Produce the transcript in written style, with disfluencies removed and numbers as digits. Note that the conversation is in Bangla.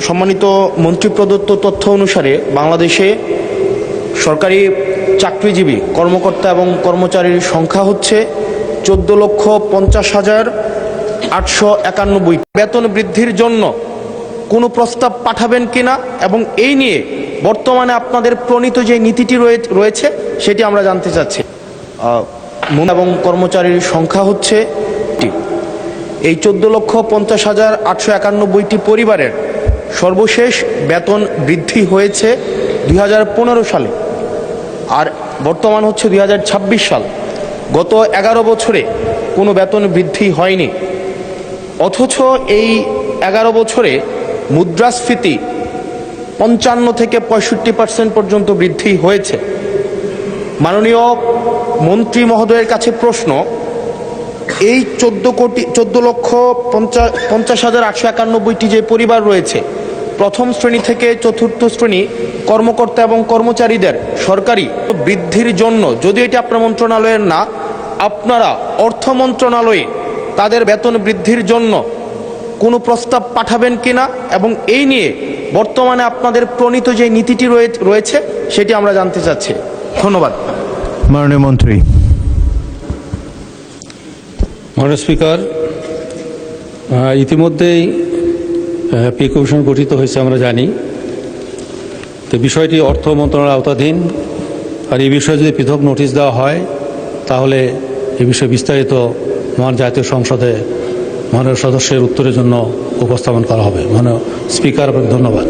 সম্মানিত মন্ত্রী প্রদত্ত তথ্য অনুসারে বাংলাদেশে সরকারি চাকরিজীবী কর্মকর্তা এবং কর্মচারীর সংখ্যা হচ্ছে 14,50,891। বেতন বৃদ্ধির জন্য কোনো প্রস্তাব পাঠাবেন কিনা এবং এই নিয়ে বর্তমানে আপনাদের প্রণীত যে নীতিটি রয়েছে সেটি আমরা জানতে চাচ্ছি। এবং কর্মচারীর সংখ্যা হচ্ছে এই 14,50,891টি পরিবারের সর্বশেষ বেতন বৃদ্ধি হয়েছে 2015 সালে, আর বর্তমান হচ্ছে 2026 সাল। গত 11 বছরে কোনো বেতন বৃদ্ধি হয়নি, অথচ এই 11 বছরে মুদ্রাস্ফীতি 55 থেকে 65% পর্যন্ত বৃদ্ধি হয়েছে। মাননীয় মন্ত্রী মহোদয়ের কাছে প্রশ্ন, এই 14,50,891টি যে পরিবার রয়েছে, প্রথম শ্রেণী থেকে চতুর্থ শ্রেণী কর্মকর্তা এবং কর্মচারীদের সরকারি বৃদ্ধির জন্য, যদিও এটি আপনার মন্ত্রণালয়ের না, আপনারা অর্থ মন্ত্রণালয়ে তাদের বেতন বৃদ্ধির জন্য কোনো প্রস্তাব পাঠাবেন কিনা এবং এই নিয়ে বর্তমানে আপনাদের প্রণীত যে নীতিটি রয়েছে সেটি আমরা জানতে চাচ্ছি। ধন্যবাদ। মাননীয় মন্ত্রী। মাননীয় স্পিকার, ইতিমধ্যেই পে কমিশন গঠিত হয়েছে আমরা জানি। তো বিষয়টি অর্থ মন্ত্রণালয়ের আওতাধীন, আর এই বিষয়ে যদি পৃথক নোটিশ দেওয়া হয় তাহলে এই বিষয়ে বিস্তারিত মহান জাতীয় সংসদে মাননীয় সদস্যের উত্তরের জন্য উপস্থাপন করা হবে। মাননীয় স্পিকার, ধন্যবাদ।